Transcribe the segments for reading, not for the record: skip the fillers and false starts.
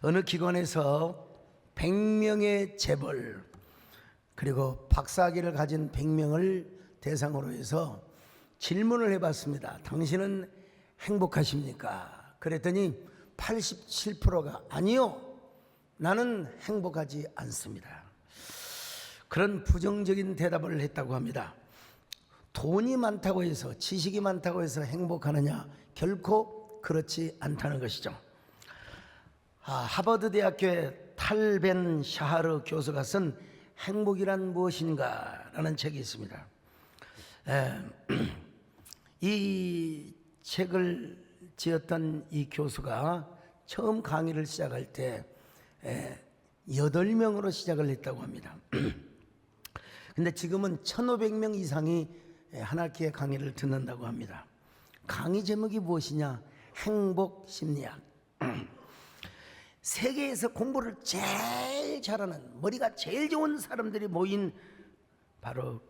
어느 기관에서 100명의 재벌 그리고 박사학위를 가진 100명을 대상으로 해서 질문을 해봤습니다. 당신은 행복하십니까? 그랬더니 87%가 아니요, 나는 행복하지 않습니다. 그런 부정적인 대답을 했다고 합니다. 돈이 많다고 해서, 지식이 많다고 해서 행복하느냐? 결코 그렇지 않다는 것이죠. 하버드 대학교의 탈 벤 샤하르 교수가 쓴 행복이란 무엇인가 라는 책이 있습니다. 이 책을 지었던 이 교수가 처음 강의를 시작할 때 8명으로 시작을 했다고 합니다. 근데 지금은 1,500명 이상이 한 학기에 강의를 듣는다고 합니다. 강의 제목이 무엇이냐? 행복 심리학. 세계에서 공부를 제일 잘하는, 머리가 제일 좋은 사람들이 모인 바로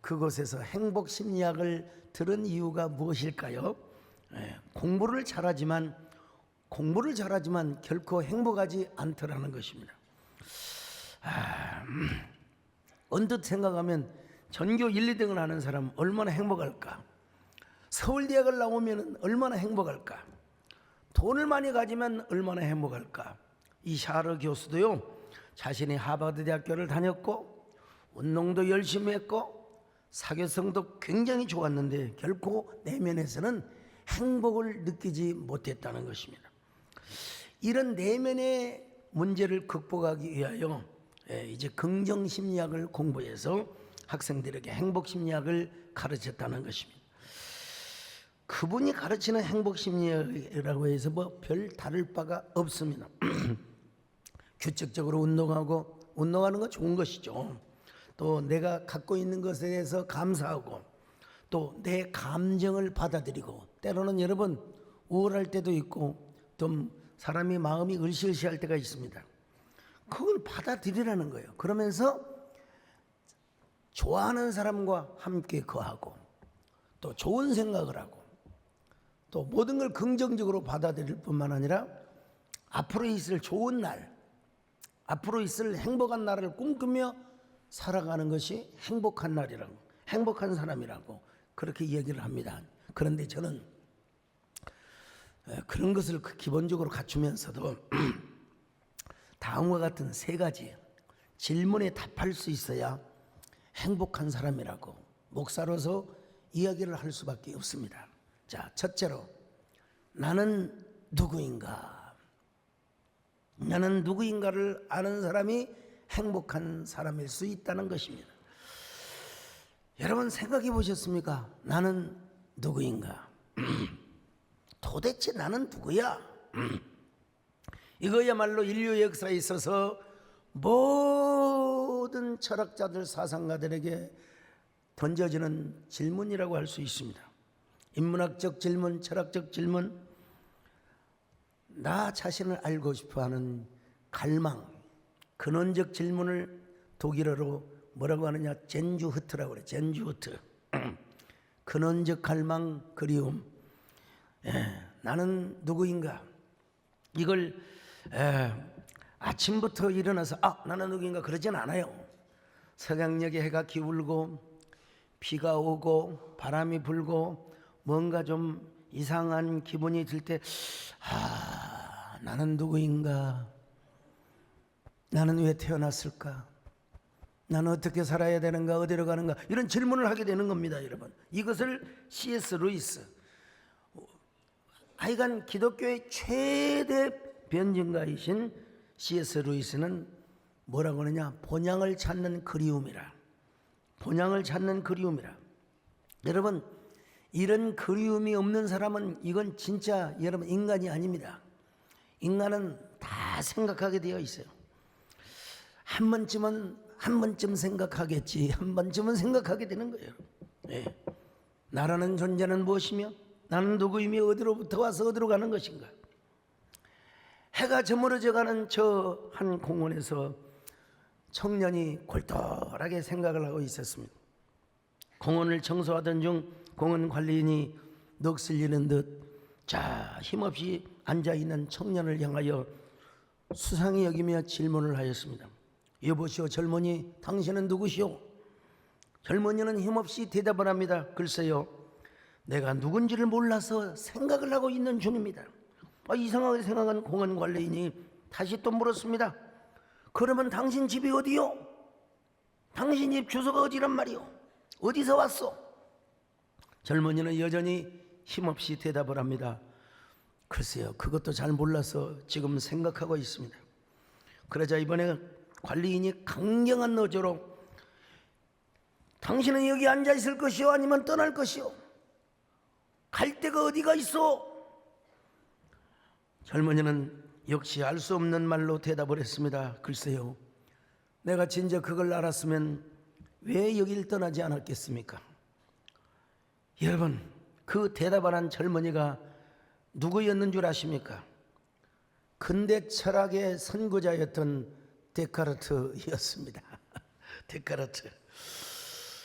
그곳에서 행복 심리학을 들은 이유가 무엇일까요? 공부를 잘하지만 결코 행복하지 않더라는 것입니다. 언뜻 생각하면 전교 1, 2등을 하는 사람은 얼마나 행복할까? 서울대학을 나오면 얼마나 행복할까? 돈을 많이 가지면 얼마나 행복할까? 이 샤르 교수도요, 자신이 하버드 대학교를 다녔고 운동도 열심히 했고 사교성도 굉장히 좋았는데 결코 내면에서는 행복을 느끼지 못했다는 것입니다. 이런 내면의 문제를 극복하기 위하여 이제 긍정심리학을 공부해서 학생들에게 행복심리학을 가르쳤다는 것입니다. 그분이 가르치는 행복심리학이라고 해서 별 다를 바가 없습니다. 규칙적으로 운동하는 건 좋은 것이죠. 또 내가 갖고 있는 것에 대해서 감사하고 또 내 감정을 받아들이고, 때로는 여러분 우울할 때도 있고 좀 사람이 마음이 으시으시할 때가 있습니다. 그걸 받아들이라는 거예요. 그러면서 좋아하는 사람과 함께 거하고 또 좋은 생각을 하고 또 모든 걸 긍정적으로 받아들일 뿐만 아니라 앞으로 있을 좋은 날, 앞으로 있을 행복한 날을 꿈꾸며 살아가는 것이 행복한 날이라고, 행복한 사람이라고 그렇게 얘기를 합니다. 그런데 저는 그런 것을 기본적으로 갖추면서도 다음과 같은 3가지 질문에 답할 수 있어야 행복한 사람이라고 목사로서 이야기를 할 수밖에 없습니다. 자, 첫째로 나는 누구인가? 나는 누구인가를 아는 사람이 행복한 사람일 수 있다는 것입니다. 여러분 생각해 보셨습니까? 나는 누구인가? 도대체 나는 누구야? 이거야말로 인류 역사에 있어서 모든 철학자들, 사상가들에게 던져지는 질문이라고 할 수 있습니다. 인문학적 질문, 철학적 질문, 나 자신을 알고 싶어하는 갈망, 근원적 질문을 독일어로 뭐라고 하느냐? 젠주흐트라고 그래. 젠주흐트. 근원적 갈망, 그리움. 나는 누구인가? 이걸 아침부터 일어나서 나는 누구인가 그러진 않아요. 서강녘에 해가 기울고 비가 오고 바람이 불고 뭔가 좀 이상한 기분이 들 때 나는 누구인가? 나는 왜 태어났을까? 나는 어떻게 살아야 되는가? 어디로 가는가? 이런 질문을 하게 되는 겁니다, 여러분. 이것을 C.S. 루이스, 하여간 기독교의 최대 변증가이신 C.S. 루이스는 뭐라고 하느냐? 본향을 찾는 그리움이라. 본향을 찾는 그리움이라. 여러분, 이런 그리움이 없는 사람은 이건 진짜 여러분 인간이 아닙니다. 인간은 다 생각하게 되어 있어요. 한 번쯤 생각하겠지. 한 번쯤은 생각하게 되는 거예요. 나라는 존재는 무엇이며 나는 누구이며 어디로부터 와서 어디로 가는 것인가? 해가 저물어져 가는 저 한 공원에서 청년이 골똘하게 생각을 하고 있었습니다. 공원을 청소하던 중 공원 관리인이 넋을 잃은 듯 힘없이 앉아있는 청년을 향하여 수상히 여기며 질문을 하였습니다. 여보시오 젊은이, 당신은 누구시오? 젊은이는 힘없이 대답을 합니다. 글쎄요, 내가 누군지를 몰라서 생각을 하고 있는 중입니다. 이상하게 생각한 공원 관리인이 다시 또 물었습니다. 그러면 당신 집이 어디요? 당신 집 주소가 어디란 말이오? 어디서 왔소? 젊은이는 여전히 힘없이 대답을 합니다. 글쎄요, 그것도 잘 몰라서 지금 생각하고 있습니다. 그러자 이번에 관리인이 강경한 어조로 당신은 여기 앉아 있을 것이오? 아니면 떠날 것이오? 갈 데가 어디가 있어? 젊은이는 역시 알 수 없는 말로 대답을 했습니다. 글쎄요, 내가 진짜 그걸 알았으면 왜 여길 떠나지 않았겠습니까? 여러분, 그 대답을 한 젊은이가 누구였는 줄 아십니까? 근대 철학의 선구자였던 데카르트였습니다. 데카르트.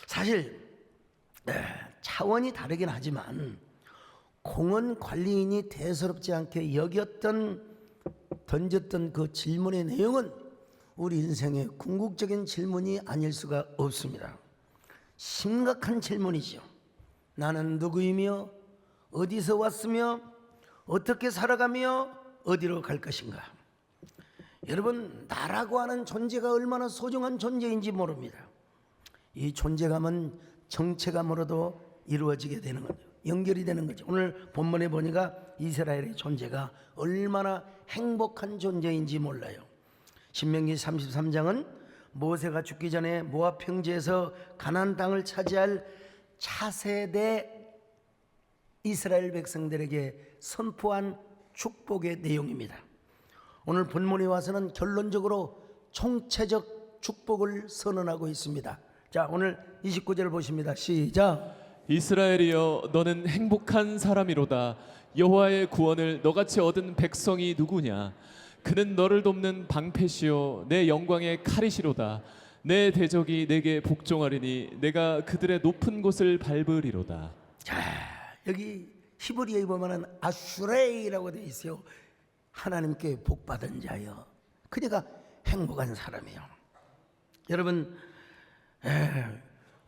사실 차원이 다르긴 하지만 공원 관리인이 대수롭지 않게 던졌던 그 질문의 내용은 우리 인생의 궁극적인 질문이 아닐 수가 없습니다. 심각한 질문이죠. 나는 누구이며 어디서 왔으며 어떻게 살아가며 어디로 갈 것인가? 여러분, 나라고 하는 존재가 얼마나 소중한 존재인지 모릅니다. 이 존재감은 정체감으로도 이루어지게 되는 거죠. 연결이 되는 거죠. 오늘 본문에 보니까 이스라엘의 존재가 얼마나 행복한 존재인지 몰라요. 신명기 33장은 모세가 죽기 전에 모압 평지에서 가나안 땅을 차지할 차세대 이스라엘 백성들에게 선포한 축복의 내용입니다. 오늘 본문에 와서는 결론적으로 총체적 축복을 선언하고 있습니다. 자, 오늘 29절 보십니다. 시작. 이스라엘이여, 너는 행복한 사람이로다. 여호와의 구원을 너같이 얻은 백성이 누구냐? 그는 너를 돕는 방패시요 내 영광의 칼이시로다. 내 대적이 내게 복종하리니 내가 그들의 높은 곳을 밟으리로다. 자, 여기 히브리어에 보면은 아슈레이라고 되어 있어요. 하나님께 복받은 자여. 그러니까 행복한 사람이요. 여러분,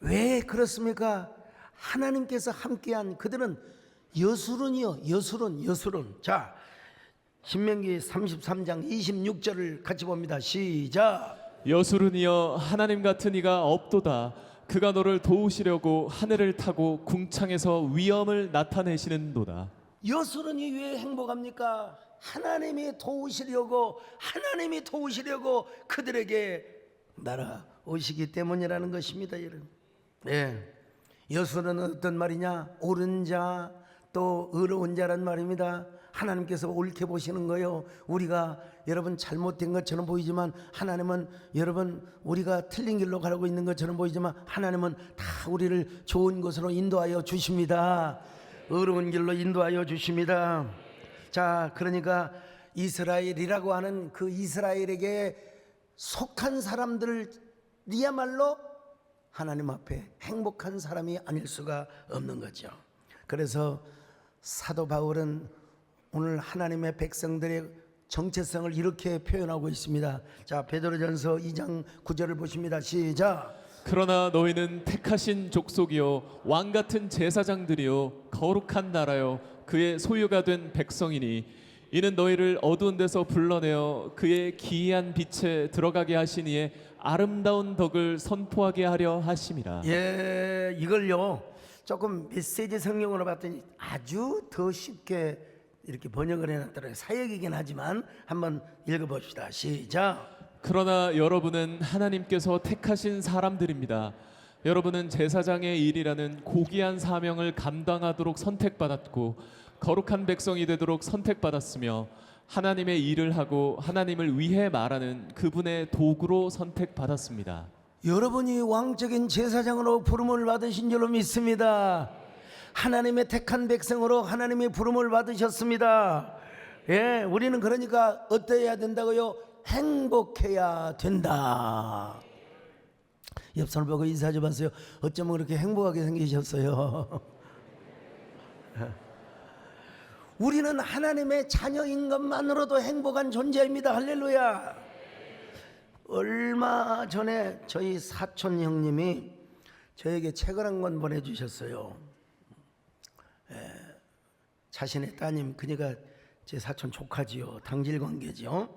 왜 그렇습니까? 하나님께서 함께한 그들은 여수론이요. 여수론. 자, 신명기 33장 26절을 같이 봅니다. 시작. 여수른이여, 하나님 같은 이가 없도다. 그가 너를 도우시려고 하늘을 타고 궁창에서 위엄을 나타내시는도다. 여수론이 왜 행복합니까? 하나님이 도우시려고 그들에게 날아오시기 때문이라는 것입니다, 여러분. 네. 여수는 어떤 말이냐? 옳은 자, 또 의로운 자란 말입니다. 하나님께서 옳게 보시는 거요. 우리가 여러분 잘못된 것처럼 보이지만 하나님은 여러분 우리가 틀린 길로 가고 있는 것처럼 보이지만 하나님은 다 우리를 좋은 곳으로 인도하여 주십니다. 의로운 길로 인도하여 주십니다. 자, 그러니까 이스라엘이라고 하는 그 이스라엘에게 속한 사람들이야말로 하나님 앞에 행복한 사람이 아닐 수가 없는 거죠. 그래서 사도 바울은 오늘 하나님의 백성들의 정체성을 이렇게 표현하고 있습니다. 자, 베드로전서 2장 9절을 보십니다. 시작. 그러나 너희는 택하신 족속이요 왕 같은 제사장들이요 거룩한 나라요 그의 소유가 된 백성이니 이는 너희를 어두운 데서 불러내어 그의 기이한 빛에 들어가게 하신 이의 아름다운 덕을 선포하게 하려 하심이라. 예, 이걸요 조금 메시지 성경으로 봤더니 아주 더 쉽게 이렇게 번역을 해놨더라고요. 사역이긴 하지만 한번 읽어봅시다. 시작. 그러나 여러분은 하나님께서 택하신 사람들입니다. 여러분은 제사장의 일이라는 고귀한 사명을 감당하도록 선택받았고 거룩한 백성이 되도록 선택받았으며 하나님의 일을 하고 하나님을 위해 말하는 그분의 도구로 선택받았습니다. 여러분이 왕적인 제사장으로 부름을 받으신 줄로 믿습니다. 하나님의 택한 백성으로 하나님의 부름을 받으셨습니다. 예, 우리는 그러니까 어떠해야 된다고요? 행복해야 된다. 옆 사람 보고 인사 좀 하세요. 어쩌면 그렇게 행복하게 생기셨어요. 우리는 하나님의 자녀인 것만으로도 행복한 존재입니다. 할렐루야. 얼마 전에 저희 사촌 형님이 저에게 책을 한 권 보내주셨어요. 자신의 따님, 그녀가 제 사촌 조카지요. 당질 관계죠.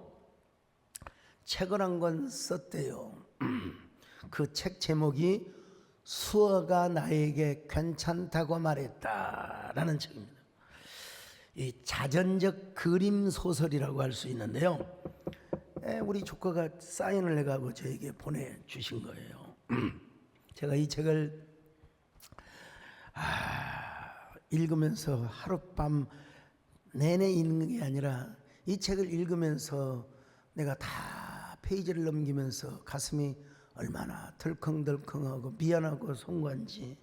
책을 한 권 썼대요. 그 책 제목이 수어가 나에게 괜찮다고 말했다라는 책입니다. 이 자전적 그림 소설이라고 할 수 있는데요. 우리 조카가 사인을 해가고 저에게 보내주신 거예요. 제가 이 책을 읽으면서 하룻밤 내내 읽는 게 아니라 이 책을 읽으면서 내가 다 페이지를 넘기면서 가슴이 얼마나 덜컹덜컹하고 미안하고 송구한지,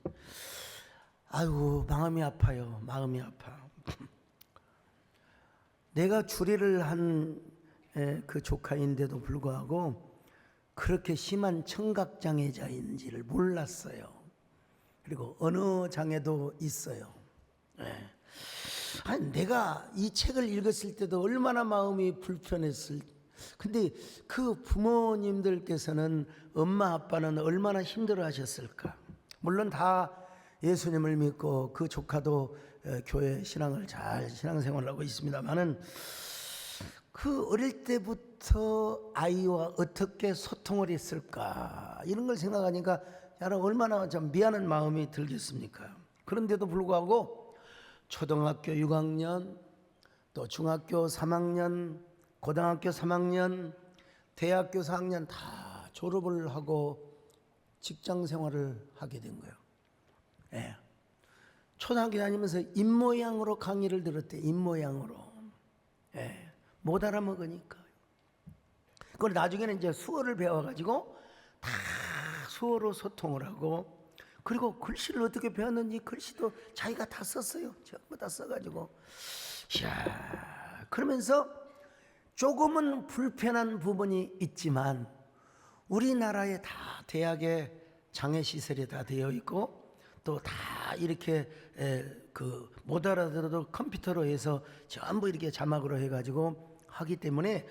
아이고 마음이 아파요. 마음이 아파. 내가 주례를 한 그 조카인데도 불구하고 그렇게 심한 청각장애자인지를 몰랐어요. 그리고 어느 장애도 있어요. 아니, 내가 이 책을 읽었을 때도 얼마나 마음이 불편했을. 근데 그 부모님들께서는, 엄마 아빠는 얼마나 힘들어 하셨을까. 물론 다 예수님을 믿고 그 조카도 교회 신앙을 잘 신앙생활을 하고 있습니다만은, 그 어릴 때부터 아이와 어떻게 소통을 했을까, 이런 걸 생각하니까 야는 얼마나 좀 미안한 마음이 들겠습니까. 그런데도 불구하고 초등학교 6학년, 또 중학교 3학년, 고등학교 3학년, 대학교 4학년 다 졸업을 하고 직장 생활을 하게 된 거예요. 초등학교 다니면서 입모양으로 강의를 들었대. 입모양으로. 못 알아먹으니까. 그걸 나중에는 이제 수어를 배워가지고 다 수어로 소통을 하고, 그리고 글씨를 어떻게 배웠는지 글씨도 자기가 다 썼어요. 전부 다 써가지고. 이야, 그러면서 조금은 불편한 부분이 있지만 우리나라에 다 대학에 장애시설이 다 되어 있고, 또 다 이렇게 못 알아들어도 컴퓨터로 해서 전부 이렇게 자막으로 해가지고 하기 때문에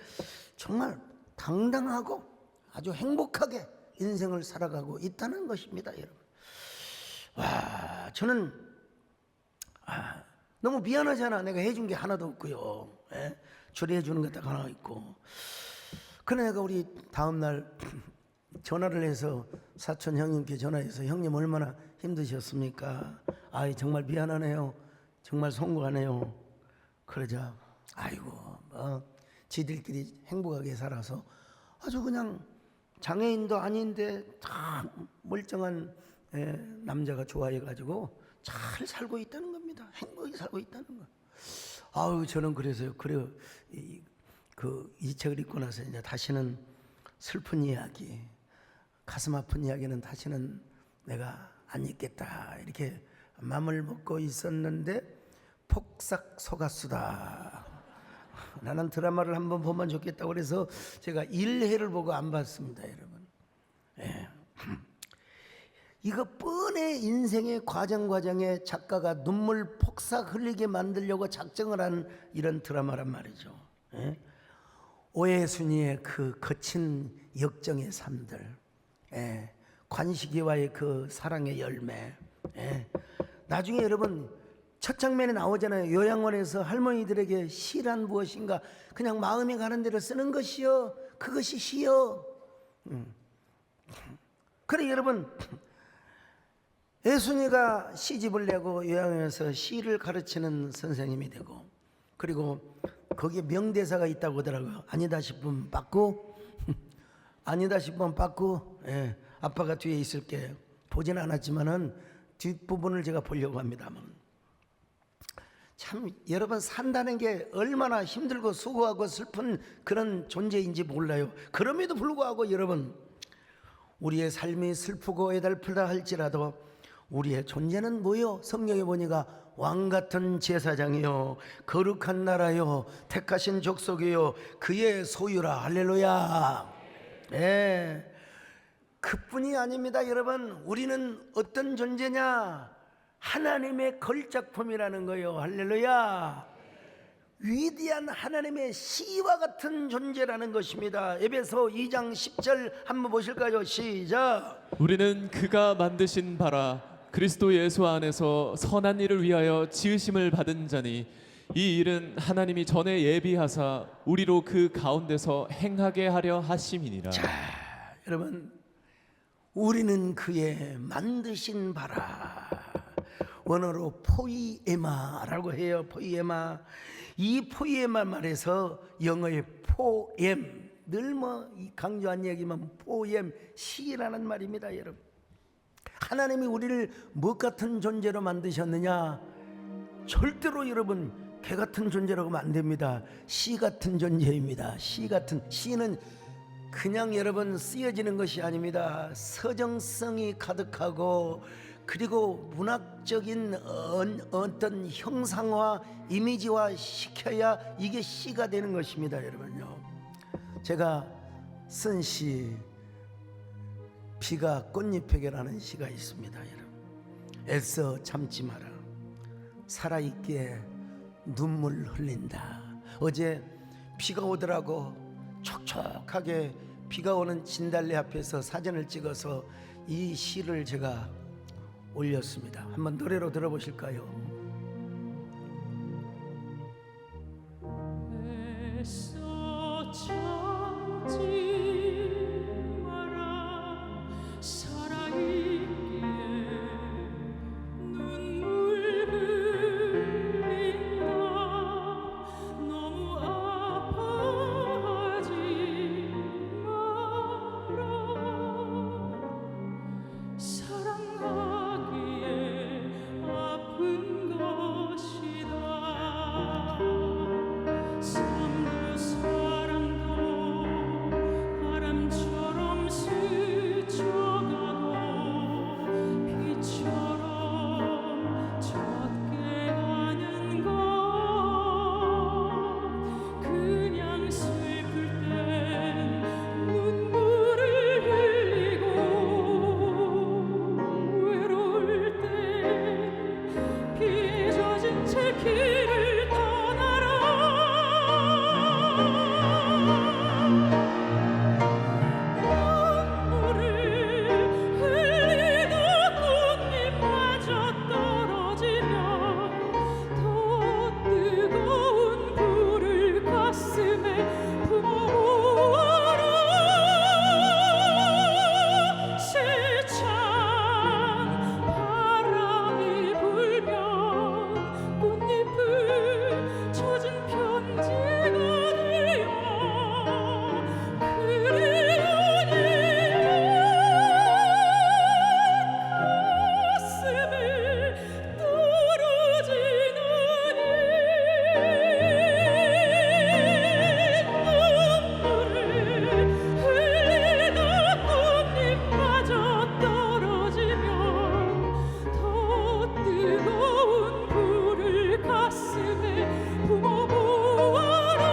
정말 당당하고 아주 행복하게 인생을 살아가고 있다는 것입니다, 여러분. 와, 저는 너무 미안하잖아. 내가 해준 게 하나도 없고요. 조리해 주는 것 딱 하나 있고. 그러나 내가 우리 다음날 전화를 해서 사촌 형님께 전화해서, 형님 얼마나 힘드셨습니까? 아이 정말 미안하네요. 정말 송구하네요. 그러자 아이고 지들끼리 행복하게 살아서 아주 그냥 장애인도 아닌데 다 멀쩡한 남자가 좋아해가지고 잘 살고 있다는 겁니다. 행복하게 살고 있다는 거. 아유, 저는 그래서요. 그래요. 이 책을 읽고 나서 이제 다시는 슬픈 이야기, 가슴 아픈 이야기는 다시는 내가 안 읽겠다, 이렇게 마음을 먹고 있었는데 폭삭 속았수다. 나는 드라마를 한번 보면 좋겠다고 그래서 제가 1회를 보고 안 봤습니다, 여러분. 이거 뻔해 인생의 과정에 작가가 눈물 폭삭 흘리게 만들려고 작정을 한 이런 드라마란 말이죠. 오해순이의 그 거친 역정의 삶들, 관식이와의 그 사랑의 열매. 나중에 여러분 첫 장면에 나오잖아요. 요양원에서 할머니들에게 시란 무엇인가, 그냥 마음이 가는 대로 쓰는 것이요, 그것이 시요. 그래 여러분, 예순이가 시집을 내고 요양원에서 시를 가르치는 선생님이 되고, 그리고 거기에 명대사가 있다고 하더라고요. 아니다 싶으면 빠꾸, 아니다 싶으면 빠꾸. 아빠가 뒤에 있을게. 보진 않았지만은 뒷부분을 제가 보려고 합니다만, 참 여러분, 산다는 게 얼마나 힘들고 수고하고 슬픈 그런 존재인지 몰라요. 그럼에도 불구하고 여러분, 우리의 삶이 슬프고 애달프다 할지라도 우리의 존재는 뭐요? 성경에 보니까 왕같은 제사장이요, 거룩한 나라요, 택하신 족속이요, 그의 소유라. 할렐루야. 그뿐이 아닙니다, 여러분. 우리는 어떤 존재냐? 하나님의 걸작품이라는 거예요. 할렐루야. 위대한 하나님의 시와 같은 존재라는 것입니다. 에베소 2장 10절 한번 보실까요? 시작. 우리는 그가 만드신 바라 그리스도 예수 안에서 선한 일을 위하여 지으심을 받은 자니 이 일은 하나님이 전에 예비하사 우리로 그 가운데서 행하게 하려 하심이니라. 여러분, 우리는 그의 만드신 바라. 원어로 포이에마라고 해요. 포이에마. 이 포이에마 말에서 영어의 포엠, 늘 뭐 강조한 얘기면 포엠, 시라는 말입니다. 여러분, 하나님이 우리를 무엇 같은 존재로 만드셨느냐? 절대로 여러분 개 같은 존재라고 하면 안 됩니다. 시 같은 존재입니다. 시 같은, 시는 그냥 여러분 쓰여지는 것이 아닙니다. 서정성이 가득하고, 그리고 문학적인 어떤 형상화, 이미지화 시켜야 이게 시가 되는 것입니다. 여러분요, 제가 쓴 시, 비가 꽃잎에게라는 시가 있습니다. 여러분, 애써 참지 마라, 살아있기에 눈물 흘린다. 어제 비가 오더라고. 촉촉하게 비가 오는 진달래 앞에서 사진을 찍어서 이 시를 제가 올렸습니다. 한번 노래로 들어보실까요? 애써 참지 마라, 살아있기에 눈물 흘린다. 너무 아파하지 마라, 사랑하기에 아픈 것이다. 삶도 사랑도 바람처럼 스쳐가고 비처럼 젖게 가는 것, 그냥 슬플 땐 눈물을 흘리고 외로울 때 비에 젖은 채 길을 떠나라. 눈물을 흘리다 꽃잎마저 떨어지면 더 뜨거운 불을 가슴에 품어보아라. 세찬 바람이 불면 꽃잎은 젖은 편지가 되어 그리운 가슴을 떨어지느니, 눈물을 흘리다 꽃잎마저 떨어지면 더 뜨거운 불을 가슴에 품어보아라.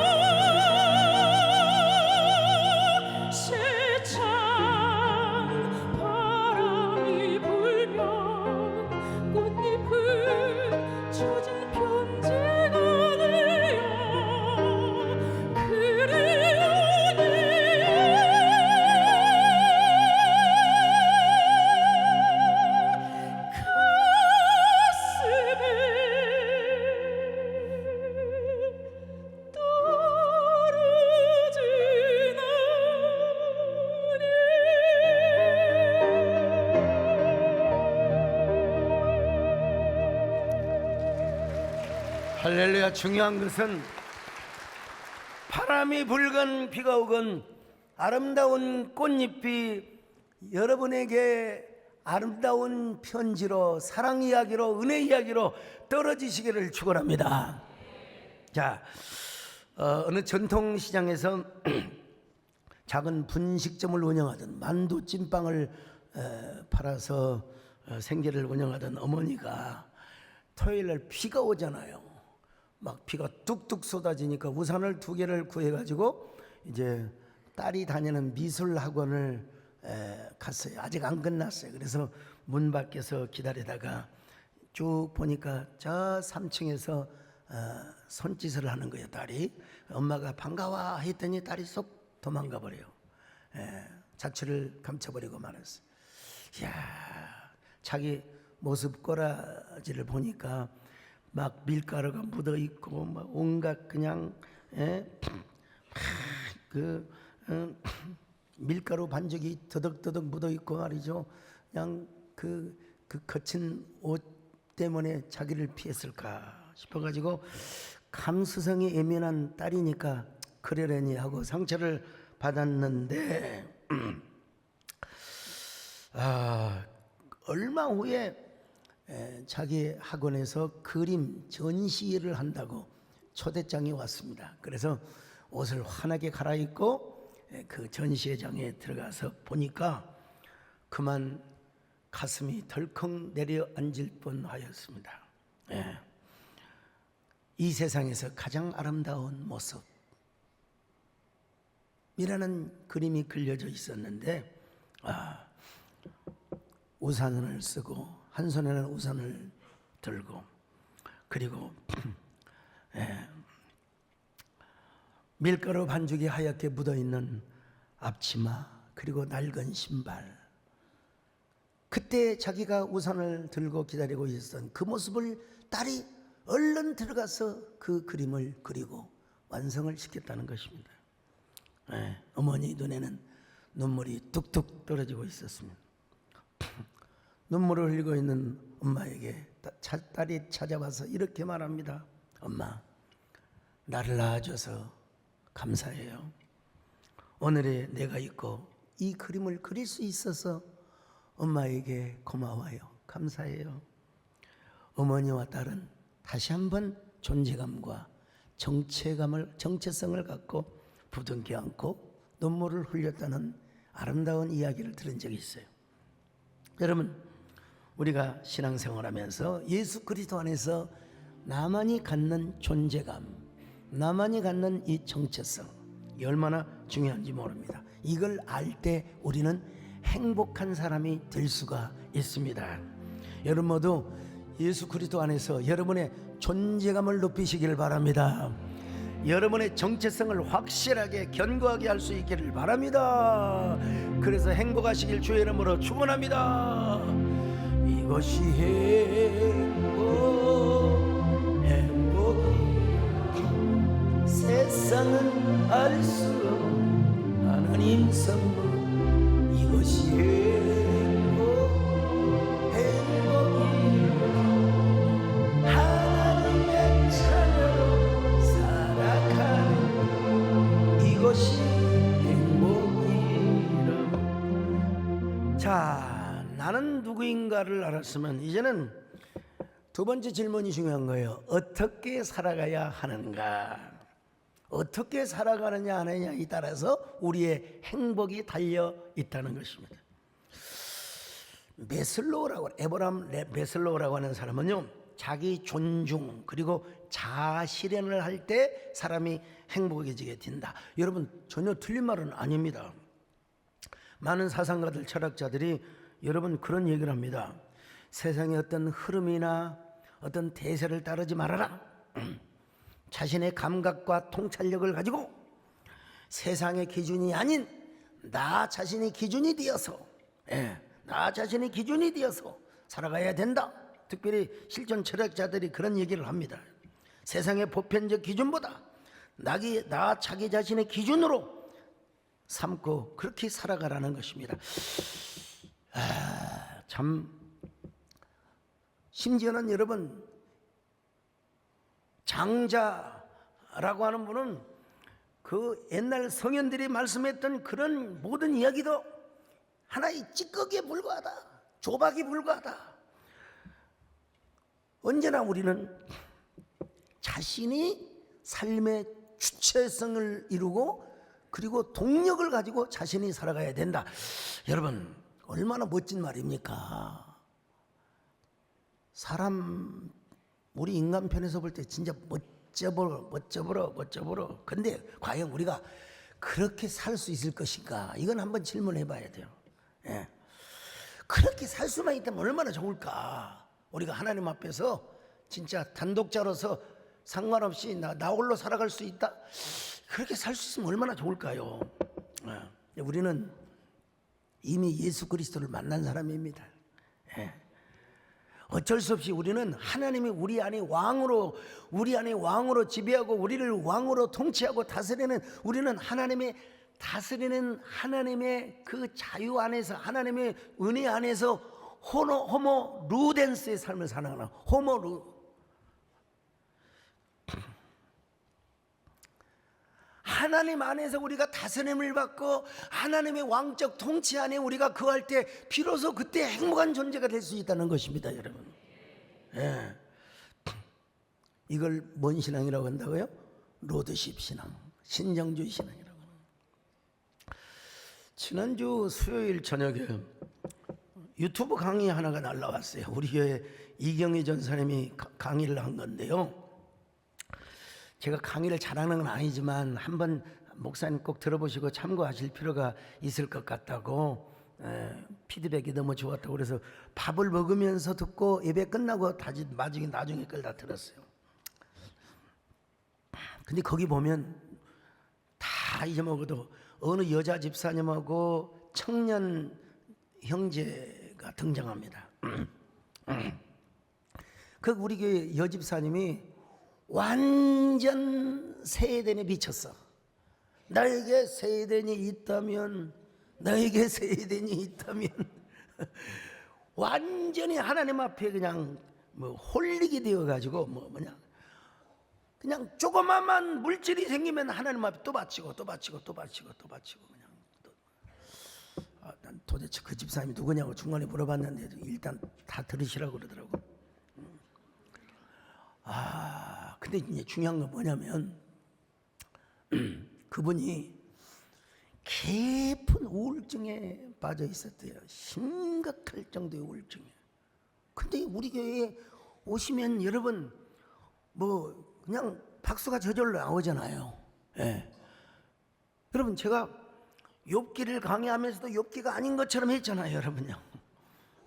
세찬 바람이 불면 꽃잎은 젖은 편지가 되어 할렐루야. 중요한 것은 바람이 불건 비가 오건 아름다운 꽃잎이 여러분에게 아름다운 편지로, 사랑 이야기로, 은혜 이야기로 떨어지시기를 축원합니다. 자, 어느 전통시장에서 작은 분식점을 운영하던, 만두 찐빵을 팔아서 생계를 운영하던 어머니가 토요일날 비가 오잖아요. 막 비가 뚝뚝 쏟아지니까 우산을 2개를 구해가지고 이제 딸이 다니는 미술 학원을 갔어요. 아직 안 끝났어요. 그래서 문 밖에서 기다리다가 쭉 보니까 저 3층에서 손짓을 하는 거예요. 딸이 엄마가 반가워 했더니 딸이 쏙 도망가 버려요. 자취를 감춰버리고 말았어요. 이야, 자기 모습 꼬라지를 보니까 막 밀가루가 묻어 있고 막 온갖 그냥 밀가루 반죽이 더덕더덕 묻어 있고 말이죠. 그냥 그 거친 옷 때문에 자기를 피했을까 싶어가지고 감수성이 예민한 딸이니까 그러려니 하고 상처를 받았는데 얼마 후에 자기 학원에서 그림 전시를 한다고 초대장이 왔습니다. 그래서 옷을 환하게 갈아입고 그 전시회장에 들어가서 보니까 그만 가슴이 덜컥 내려앉을 뻔하였습니다. 이 세상에서 가장 아름다운 모습이라는 그림이 그려져 있었는데 우산을 쓰고 한 손에는 우산을 들고 그리고 밀가루 반죽이 하얗게 묻어있는 앞치마 그리고 낡은 신발, 그때 자기가 우산을 들고 기다리고 있었던 그 모습을 딸이 얼른 들어가서 그 그림을 그리고 완성을 시켰다는 것입니다. 어머니 눈에는 눈물이 뚝뚝 떨어지고 있었습니다. 눈물을 흘리고 있는 엄마에게 딸이 찾아와서 이렇게 말합니다. 엄마, 나를 낳아줘서 감사해요. 오늘의 내가 있고 이 그림을 그릴 수 있어서 엄마에게 고마워요. 감사해요. 어머니와 딸은 다시 한번 존재감과 정체성을 갖고 부둥켜 안고 눈물을 흘렸다는 아름다운 이야기를 들은 적이 있어요. 여러분, 우리가 신앙생활하면서 예수 그리스도 안에서 나만이 갖는 존재감, 나만이 갖는 이 정체성, 이 얼마나 중요한지 모릅니다. 이걸 알 때 우리는 행복한 사람이 될 수가 있습니다. 여러분 모두 예수 그리스도 안에서 여러분의 존재감을 높이시기를 바랍니다. 여러분의 정체성을 확실하게 견고하게 할 수 있기를 바랍니다. 그래서 행복하시길 주의 이름으로 축원합니다. 이것이 행복 세상은 알 수 없는 하나님 선물, 이것이 행복이 하나님의 자녀로 살아가는 이것이 행복이라. 자, 나는 누구인가를 알았으면 이제는 두 번째 질문이 중요한 거예요. 어떻게 살아가야 하는가? 어떻게 살아가느냐 하느냐에 따라서 우리의 행복이 달려 있다는 것입니다. 에브라함 메슬로우라고 하는 사람은요, 자기 존중 그리고 자아 실현을 할 때 사람이 행복해지게 된다. 여러분, 전혀 틀린 말은 아닙니다. 많은 사상가들, 철학자들이 여러분 그런 얘기를 합니다. 세상의 어떤 흐름이나 어떤 대세를 따르지 말아라. 자신의 감각과 통찰력을 가지고 세상의 기준이 아닌 나 자신이 기준이 되어서, 나 자신이 기준이 되어서 살아가야 된다. 특별히 실존 철학자들이 그런 얘기를 합니다. 세상의 보편적 기준보다 나 자기 자신의 기준으로 삼고 그렇게 살아가라는 것입니다. 참, 심지어는 여러분, 장자라고 하는 분은 그 옛날 성현들이 말씀했던 그런 모든 이야기도 하나의 찌꺼기에 불과하다, 조박이 불과하다. 언제나 우리는 자신이 삶의 주체성을 이루고 그리고 동력을 가지고 자신이 살아가야 된다. 여러분, 얼마나 멋진 말입니까? 사람, 우리 인간 편에서 볼 때 진짜 멋져보러. 근데 과연 우리가 그렇게 살 수 있을 것인가? 이건 한번 질문해 봐야 돼요. 그렇게 살 수만 있다면 얼마나 좋을까? 우리가 하나님 앞에서 진짜 단독자로서 상관없이 나 홀로 살아갈 수 있다. 그렇게 살 수 있으면 얼마나 좋을까요? 우리는 이미 예수 그리스도를 만난 사람입니다. 어쩔 수 없이 우리는 하나님이 우리 안에 왕으로 지배하고 우리를 왕으로 통치하고 다스리는, 우리는 하나님의 다스리는 하나님의 그 자유 안에서, 하나님의 은혜 안에서 호모 루덴스의 삶을 살아가는 호모 루. 하나님 안에서 우리가 다스림을 받고 하나님의 왕적 통치 안에 우리가 거할 때 비로소 그때 행복한 존재가 될 수 있다는 것입니다, 여러분. 예. 이걸 뭔 신앙이라고 한다고요? 로드십 신앙, 신정주의 신앙이라고. 지난주 수요일 저녁에 유튜브 강의 하나가 날라왔어요. 우리 교회 이경희 전사님이 강의를 한 건데요. 제가 강의를 잘하는 건 아니지만 한번 목사님 꼭 들어보시고 참고하실 필요가 있을 것 같다고, 피드백이 너무 좋았다고 그래서 밥을 먹으면서 듣고 예배 끝나고 나중에 걸 다 들었어요. 근데 거기 보면 다 잊어먹어도 어느 여자 집사님하고 청년 형제가 등장합니다. 그 우리 교회 여집사님이 완전 세대에 미쳤어. 나에게 세대니 있다면 완전히 하나님 앞에 그냥 홀리게 되어가지고 그냥 조그마한 물질이 생기면 하나님 앞에 또 바치고 그냥 난 도대체 그 집사님이 누구냐고 중간에 물어봤는데 일단 다 들으시라고 그러더라고. 근데 이제 중요한 건 뭐냐면 그분이 깊은 우울증에 빠져 있었대요. 심각할 정도의 우울증에. 근데 우리 교회에 오시면 여러분 그냥 박수가 저절로 나오잖아요. 예. 여러분 제가 욥기를 강의하면서도 욥기가 아닌 것처럼 했잖아요, 여러분요.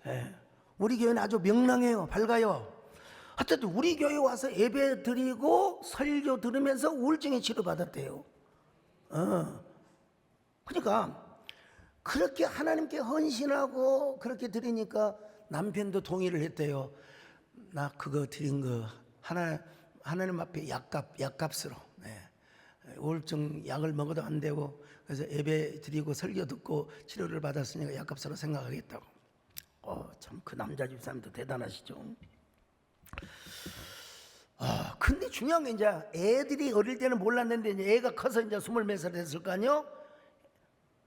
예. 우리 교회는 아주 명랑해요, 밝아요. 하여튼 우리 교회 와서 예배 드리고 설교 들으면서 우울증에 치료받았대요. 그러니까 그렇게 하나님께 헌신하고 그렇게 드리니까 남편도 동의를 했대요. 나 그거 드린 거 하나님 앞에 약값으로, 우울증 약을 먹어도 안 되고 그래서 예배 드리고 설교 듣고 치료를 받았으니까 약값으로 생각하겠다고. 참 그 남자 집사님도 대단하시죠. 근데 중요한 게 이제 애들이 어릴 때는 몰랐는데 이제 애가 커서 이제 20몇 살 됐을 거 아니요?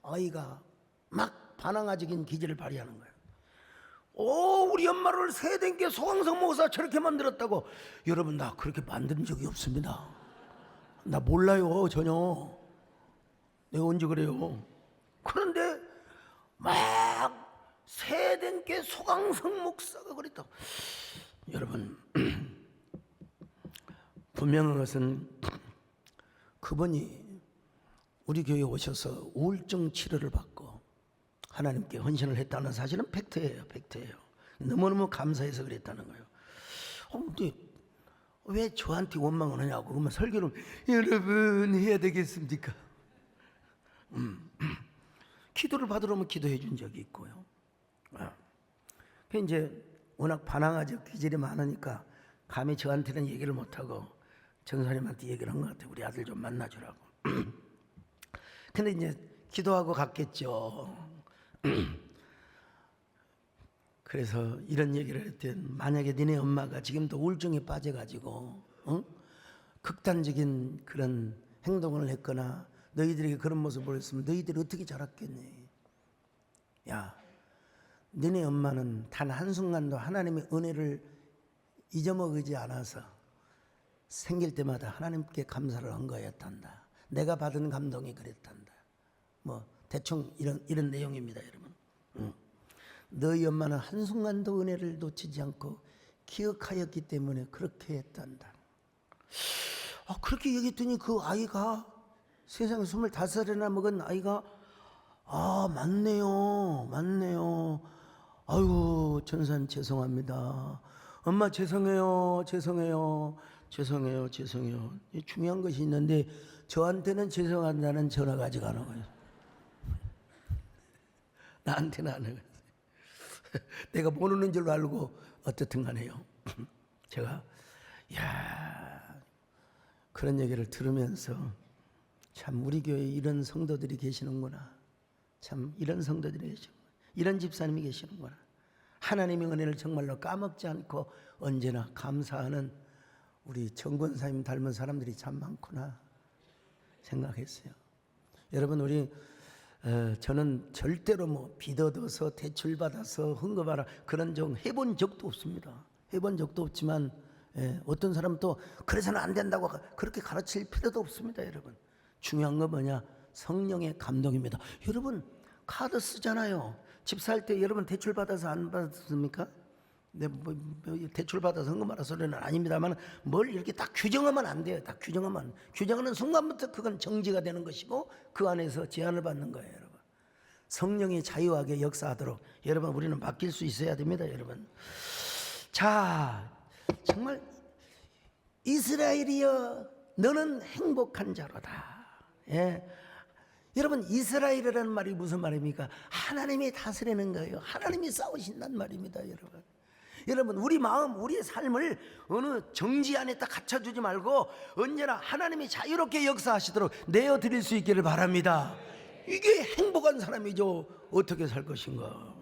아이가 막 반항아적인 기질을 발휘하는 거예요. 우리 엄마를 세대께 소강성 목사 저렇게 만들었다고. 여러분 나 그렇게 만든 적이 없습니다. 나 몰라요 전혀. 내가 언제 그래요? 그런데 막 세대께 소강성 목사가 그랬다고. 여러분 분명한 것은 그분이 우리 교회에 오셔서 우울증 치료를 받고 하나님께 헌신을 했다는 사실은 팩트예요. 너무너무 감사해서 그랬다는 거예요. 근데 왜 저한테 원망을 하냐고. 그러면 설교를 여러분 해야 되겠습니까? 기도를 받으러 오면 기도해 준 적이 있고요. 이제 워낙 반항아적 기질이 많으니까 감히 저한테는 얘기를 못하고 전사님한테 얘기를 한 것 같아요. 우리 아들 좀 만나주라고. 근데 이제 기도하고 갔겠죠. 그래서 이런 얘기를 했더니 만약에 니네 엄마가 지금도 우울증에 빠져가지고 극단적인 그런 행동을 했거나 너희들에게 그런 모습을 했으면 너희들이 어떻게 자랐겠니? 야, 너네 엄마는 단 한순간도 하나님의 은혜를 잊어먹지 않아서 생길 때마다 하나님께 감사를 한 거였단다. 내가 받은 감동이 그랬단다. 대충 이런 내용입니다, 여러분. 너희 엄마는 한순간도 은혜를 놓치지 않고 기억하였기 때문에 그렇게 했단다. 그렇게 얘기했더니 그 아이가 세상에 25살이나 먹은 아이가 맞네요. 아유 전사님 죄송합니다. 엄마 죄송해요. 죄송해요. 이 중요한 것이 있는데 저한테는 죄송하다는 전화가 아직 안 오고요. 나한테는 안 해요. 내가 모르는 줄로 알고 어떻든 간에요. 제가 그런 얘기를 들으면서 참 우리 교회에 이런 성도들이 계시는구나. 참 이런 성도들이 계시는구나. 이런 집사님이 계시는구나. 하나님의 은혜를 정말로 까먹지 않고 언제나 감사하는 우리 정권사님 닮은 사람들이 참 많구나 생각했어요. 여러분 우리 저는 절대로 뭐 빚 얻어서 대출받아서 헌금하라 그런 적 해본 적도 없습니다. 해본 적도 없지만 어떤 사람은 또 그래서는 안 된다고 그렇게 가르칠 필요도 없습니다. 여러분 중요한 건 뭐냐? 성령의 감동입니다. 여러분 카드 쓰잖아요. 집 살 때 여러분 대출 받아서 안 받았습니까? 네, 뭐 대출 받아서 헌금하라 소리는 아닙니다만 뭘 이렇게 딱 규정하면 안 돼요. 딱 규정하는 순간부터 그건 정지가 되는 것이고 그 안에서 제한을 받는 거예요. 여러분 성령이 자유하게 역사하도록 여러분 우리는 맡길 수 있어야 됩니다. 여러분 자 정말 이스라엘이여 너는 행복한 자로다. 여러분 이스라엘이라는 말이 무슨 말입니까? 하나님이 다스리는 거예요. 하나님이 싸우신단 말입니다. 여러분 우리 마음 우리의 삶을 어느 정지 안에 딱 갇혀주지 말고 언제나 하나님이 자유롭게 역사하시도록 내어드릴 수 있기를 바랍니다. 이게 행복한 사람이죠. 어떻게 살 것인가?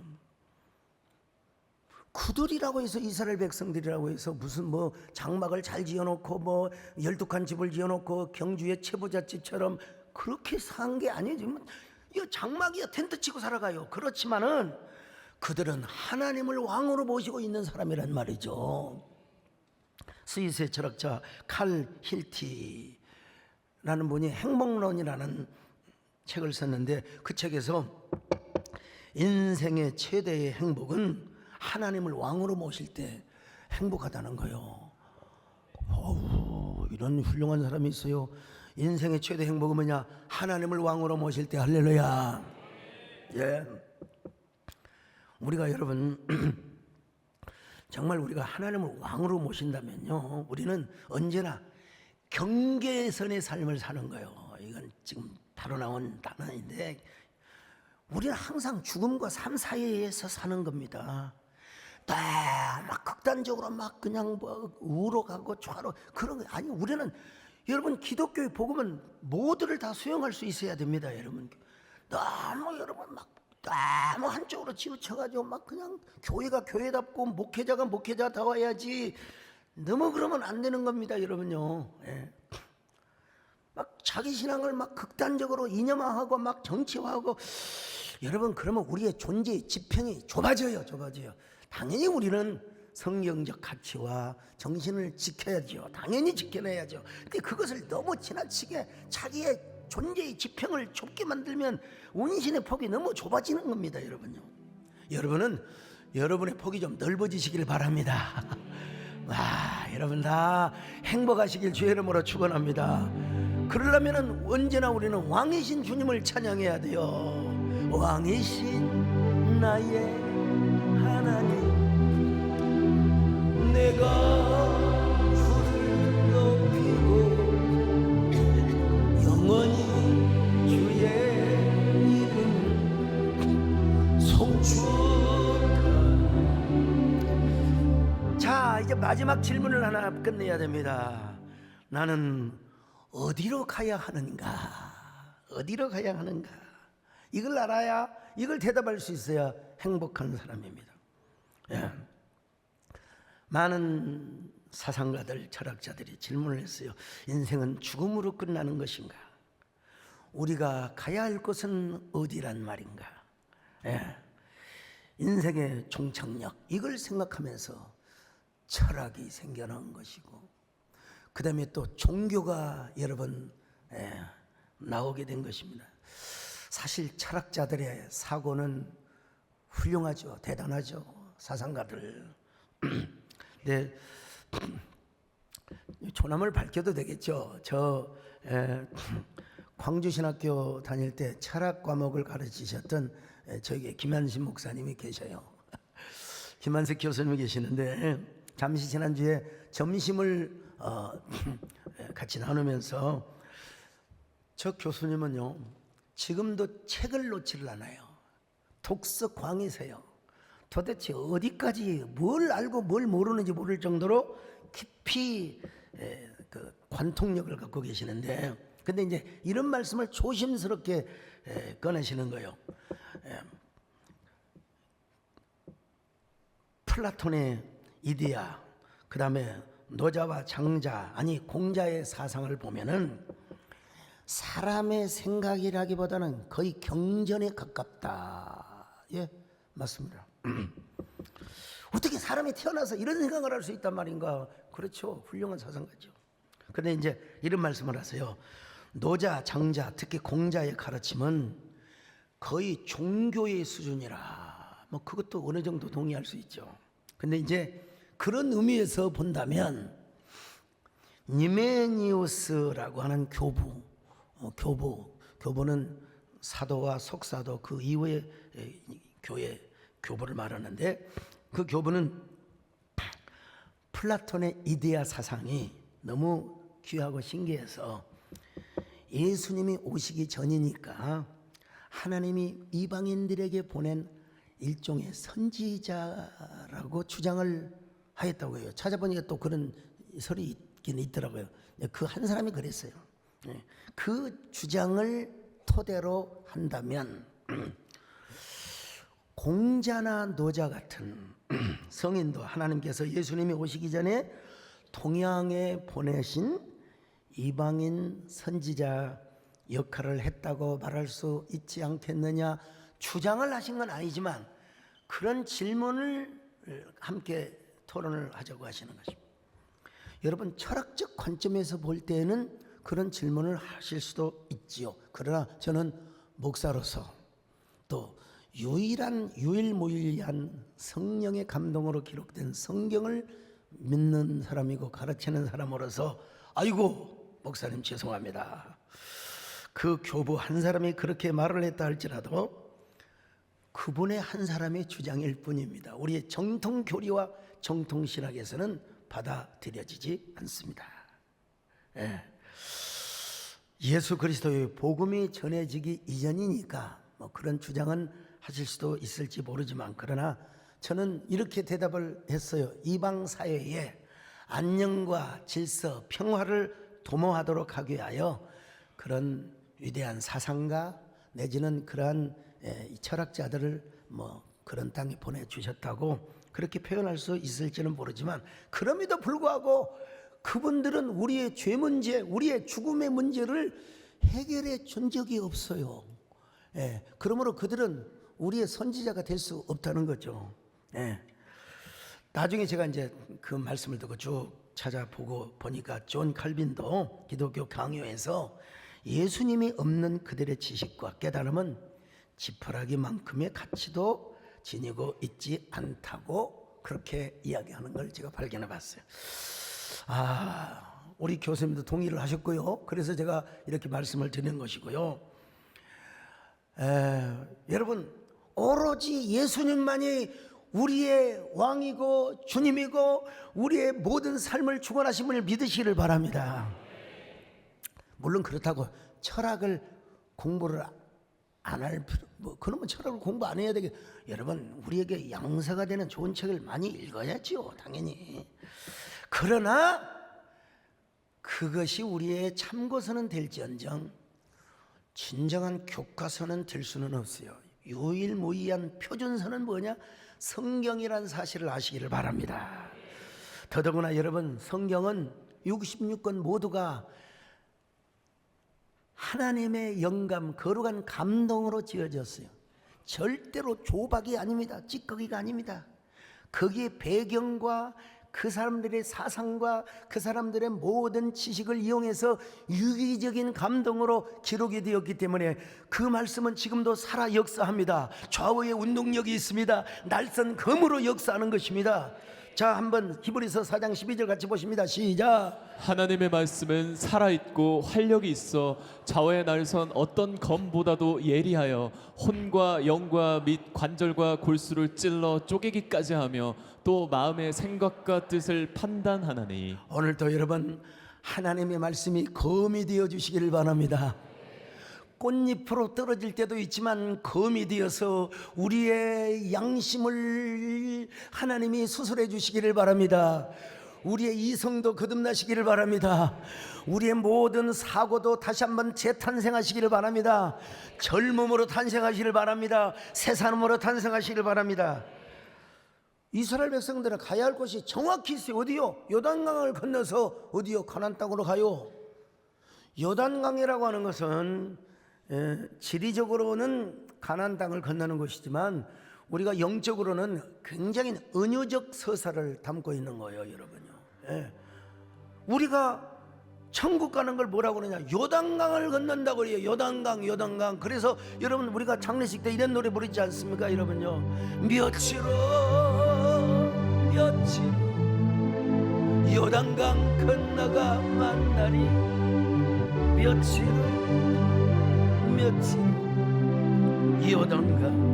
그들이라고 해서 이스라엘 백성들이라고 해서 무슨 뭐 장막을 잘 지어놓고 뭐 12칸 집을 지어놓고 경주의 채부잣집처럼 그렇게 산 게 아니에요. 이거 장막이야 텐트 치고 살아가요. 그렇지만은 그들은 하나님을 왕으로 모시고 있는 사람이란 말이죠. 스위스의 철학자 칼 힐티라는 분이 행복론이라는 책을 썼는데 그 책에서 인생의 최대의 행복은 하나님을 왕으로 모실 때 행복하다는 거예요. 이런 훌륭한 사람이 있어요. 인생의 최대 행복은 뭐냐? 하나님을 왕으로 모실 때. 할렐루야. 우리가 여러분 정말 우리가 하나님을 왕으로 모신다면요 우리는 언제나 경계선의 삶을 사는 거예요. 이건 지금 바로 나온 단어인데 우리는 항상 죽음과 삶 사이에서 사는 겁니다. 막 극단적으로 막 그냥 뭐 우로 가고 좌로 그런 거 아니. 우리는 여러분 기독교의 복음은 모두를 다 수용할 수 있어야 됩니다. 여러분 너무 여러분 막 너무 한쪽으로 치우쳐가지고 막 그냥 교회가 교회답고 목회자가 목회자다워야지 너무 그러면 안 되는 겁니다. 여러분요. 막 자기 신앙을 막 극단적으로 이념화하고 막 정치화하고 여러분 그러면 우리의 존재의 지평이 좁아져요. 당연히 우리는 성경적 가치와 정신을 지켜야죠. 당연히 지켜내야죠. 근데 그것을 너무 지나치게 자기의 존재의 지평을 좁게 만들면 운신의 폭이 너무 좁아지는 겁니다. 여러분요. 여러분은 여러분의 폭이 좀 넓어지시길 바랍니다. 여러분 다 행복하시길 주의 이름으로 축원합니다. 그러려면 언제나 우리는 왕이신 주님을 찬양해야 돼요. 왕이신 나의 하나님 내가 주를 높이고 영원히 주의 이름 송축하리. 자 이제 마지막 질문을 하나 끝내야 됩니다. 나는 어디로 가야 하는가? 이걸 알아야 이걸 대답할 수 있어야 행복한 사람입니다. 많은 사상가들, 철학자들이 질문을 했어요. 인생은 죽음으로 끝나는 것인가? 우리가 가야 할 곳은 어디란 말인가? 인생의 종착역 이걸 생각하면서 철학이 생겨난 것이고 그 다음에 또 종교가 여러분 나오게 된 것입니다. 사실 철학자들의 사고는 훌륭하죠. 대단하죠. 사상가들. 네, 초남을 밝혀도 되겠죠. 저 광주신학교 다닐 때 철학 과목을 가르치셨던 저에게 김한신 목사님이 계셔요. 김한석 교수님이 계시는데 잠시 지난주에 점심을 같이 나누면서 저 교수님은요 지금도 책을 놓지를 않아요. 독서 광이세요. 도대체 어디까지 뭘 알고 뭘 모르는지 모를 정도로 깊이 그 관통력을 갖고 계시는데, 근데 이제 이런 말씀을 조심스럽게 꺼내시는 거예요. 플라톤의 이데아, 그 다음에 노자와 장자, 아니 공자의 사상을 보면은 사람의 생각이라기보다는 거의 경전에 가깝다. 예, 맞습니다. 어떻게 사람이 태어나서 이런 생각을 할 수 있단 말인가? 그렇죠. 훌륭한 사상가죠. 그런데 이제 이런 말씀을 하세요. 노자, 장자, 특히 공자의 가르침은 거의 종교의 수준이라. 뭐 그것도 어느 정도 동의할 수 있죠. 근데 이제 그런 의미에서 본다면 니메니우스라고 하는 교부는 사도와 속사도 그 이후의 교부를 말하는데, 그 교부는 플라톤의 이데아 사상이 너무 귀하고 신기해서 예수님이 오시기 전이니까 하나님이 이방인들에게 보낸 일종의 선지자라고 주장을 하였다고 해요. 찾아보니까 또 그런 설이 있긴 있더라고요. 그 한 사람이 그랬어요. 그 주장을 토대로 한다면 공자나 노자 같은 성인도 하나님께서 예수님이 오시기 전에 동양에 보내신 이방인 선지자 역할을 했다고 말할 수 있지 않겠느냐 주장을 하신 건 아니지만 그런 질문을 함께 토론을 하자고 하시는 것입니다. 여러분, 철학적 관점에서 볼 때는 그런 질문을 하실 수도 있지요. 그러나 저는 목사로서 또 유일무이한 성령의 감동으로 기록된 성경을 믿는 사람이고 가르치는 사람으로서 아이고 목사님 죄송합니다. 그 교부 한 사람이 그렇게 말을 했다 할지라도 그분의 한 사람의 주장일 뿐입니다. 우리의 정통 교리와 정통 신학에서는 받아들여지지 않습니다. 예수 그리스도의 복음이 전해지기 이전이니까 뭐 그런 주장은 하실 수도 있을지 모르지만, 그러나 저는 이렇게 대답을 했어요. 이방 사회에 안녕과 질서, 평화를 도모하도록 하기 위하여 그런 위대한 사상가 내지는 그러한 철학자들을 뭐 그런 땅에 보내주셨다고 그렇게 표현할 수 있을지는 모르지만, 그럼에도 불구하고 그분들은 우리의 죄 문제, 우리의 죽음의 문제를 해결해 준 적이 없어요. 그러므로 그들은 우리의 선지자가 될 수 없다는 거죠. 나중에 제가 이제 그 말씀을 듣고 쭉 찾아보고 보니까 존 칼빈도 기독교 강요에서 예수님이 없는 그들의 지식과 깨달음은 지푸라기만큼의 가치도 지니고 있지 않다고 그렇게 이야기하는 걸 제가 발견해 봤어요. 우리 교수님도 동의를 하셨고요. 그래서 제가 이렇게 말씀을 드리는 것이고요. 여러분, 오로지 예수님만이 우리의 왕이고 주님이고 우리의 모든 삶을 주관하신 분을 믿으시기를 바랍니다. 물론 그렇다고 철학을 공부를 안 할 필요, 그러면 철학을 공부 안 해야 되겠. 여러분, 우리에게 양사가 되는 좋은 책을 많이 읽어야지요, 당연히. 그러나 그것이 우리의 참고서는 될지언정 진정한 교과서는 될 수는 없어요. 유일무이한 표준서는 뭐냐? 성경이란 사실을 아시기를 바랍니다. 더더구나 여러분, 성경은 66권 모두가 하나님의 영감, 거룩한 감동으로 지어졌어요. 절대로 조박이 아닙니다. 찌꺼기가 아닙니다. 거기에 배경과 그 사람들의 사상과 그 사람들의 모든 지식을 이용해서 유기적인 감동으로 기록이 되었기 때문에 그 말씀은 지금도 살아 역사합니다. 좌우의 운동력이 있습니다. 날선 검으로 역사하는 것입니다. 자, 한번 히브리서 4장 12절 같이 보십니다. 시작. 하나님의 말씀은 살아있고 활력이 있어 좌우에 날선 어떤 검보다도 예리하여 혼과 영과 및 관절과 골수를 찔러 쪼개기까지 하며 또 마음의 생각과 뜻을 판단하나니. 오늘도 여러분 하나님의 말씀이 검이 되어 주시기를 바랍니다. 꽃잎으로 떨어질 때도 있지만 검이 되어서 우리의 양심을 하나님이 수술해 주시기를 바랍니다. 우리의 이성도 거듭나시기를 바랍니다. 우리의 모든 사고도 다시 한번 재탄생하시기를 바랍니다. 젊음으로 탄생하시기를 바랍니다. 새 사람으로 탄생하시기를 바랍니다. 이스라엘 백성들은 가야 할 곳이 정확히 있어요. 어디요? 요단강을 건너서 어디요? 가나안 땅으로 가요. 요단강이라고 하는 것은 지리적으로는 가나안 땅을 건너는 것이지만 우리가 영적으로는 굉장히 은유적 서사를 담고 있는 거예요, 여러분요. 우리가 천국 가는 걸 뭐라고 그러냐? 요단강을 건넌다고 그래요. 요단강, 요단강. 그래서 여러분 우리가 장례식 때 이런 노래 부르지 않습니까, 여러분요? 며칠 요단강 건너가 만나리. 며칠 요단강.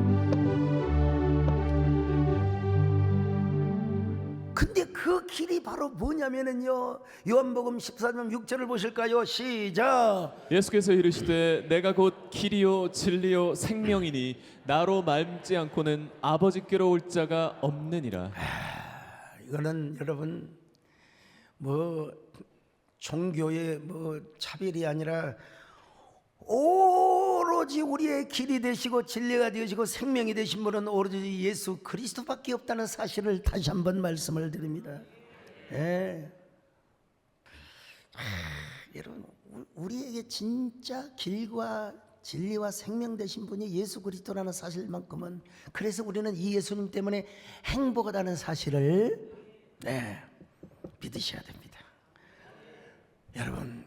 근데 그 길이 바로 뭐냐면은요, 요한복음 14장 6절을 보실까요? 시작. 예수께서 이르시되 내가 곧 길이요 진리요 생명이니 나로 말지 않고는 아버지께로 올 자가 없느니라. 이거는 여러분 뭐 종교의 뭐 차별이 아니라 오로지 우리의 길이 되시고 진리가 되시고 생명이 되신 분은 오로지 예수 그리스도밖에 없다는 사실을 다시 한번 말씀을 드립니다. 여러분 우리에게 진짜 길과 진리와 생명 되신 분이 예수 그리스도라는 사실만큼은, 그래서 우리는 이 예수님 때문에 행복하다는 사실을 믿으셔야 됩니다. 여러분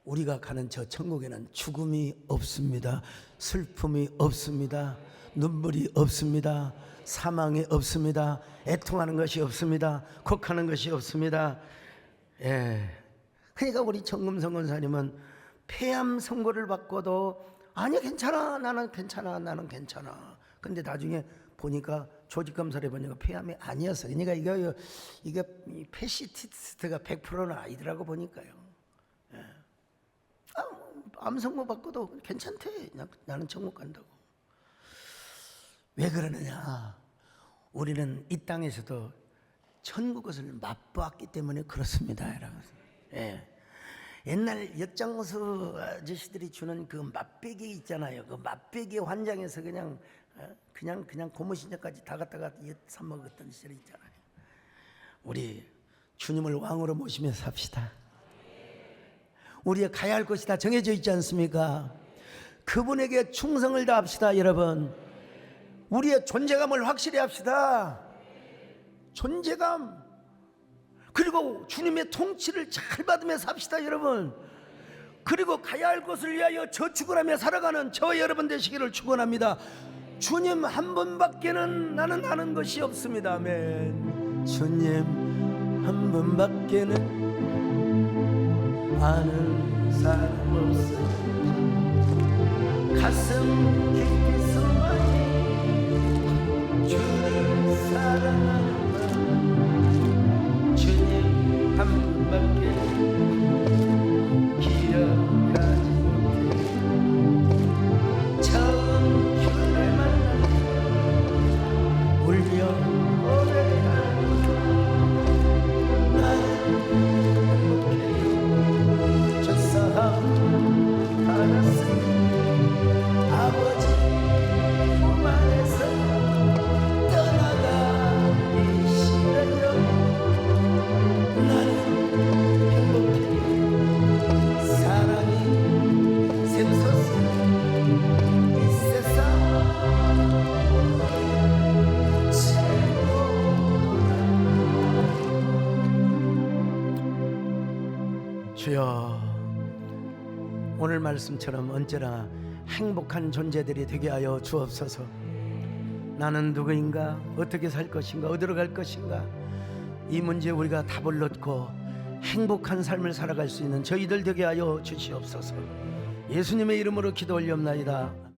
우리가 가는 저 천국에는 죽음이 없습니다. 슬픔이 없습니다. 눈물이 없습니다. 사망이 없습니다. 애통하는 것이 없습니다. 곡하는 것이 없습니다. 그러니까 우리 정금성원사님은 폐암 선고를 받고도 아니 괜찮아, 나는 괜찮아, 나는 괜찮아. 근데 나중에 보니까 조직 검사를 해보니까 폐암이 아니었어. 그러니까 이거 패시티스트가 100%는 아니더라고 보니까요. 암 선고 받고도 괜찮대. 나는 천국 간다고. 왜 그러느냐? 우리는 이 땅에서도 천국 것을 맛보았기 때문에 그렇습니다, 여러분. 옛날 엿장수 아저씨들이 주는 그 맛배기 있잖아요. 그 맛배기 환장해서 그냥 고무신장까지 다 갖다가 사 먹었던 시절이 있잖아요. 우리 주님을 왕으로 모시면서 삽시다. 우리가 가야 할 곳이 다 정해져 있지 않습니까? 그분에게 충성을 다합시다, 여러분. 우리의 존재감을 확실히 합시다. 존재감. 그리고 주님의 통치를 잘 받으며 삽시다, 여러분. 그리고 가야 할 곳을 위하여 저축을 하며 살아가는 저 여러분 되시기를 축원합니다. 주님 한 분밖에는 나는 아는 것이 없습니다. 아멘. 주님 한 분밖에는 아는 사람 없어. 가슴 깊이 숨어있는 주를 사랑하는 나 주님 한 분밖에 기억하지 못해. 처음 주를 만나 울며 노래하는 나는 아버지 품 안에서 떠나가기 싫어요. 나는 행복해. 사랑이 샘솟은 이 세상 최고다. 주여, 오늘 말씀처럼 언제나 행복한 존재들이 되게 하여 주옵소서. 나는 누구인가? 어떻게 살 것인가? 어디로 갈 것인가? 이 문제에 우리가 답을 얻고 행복한 삶을 살아갈 수 있는 저희들 되게 하여 주시옵소서. 예수님의 이름으로 기도 올리옵나이다.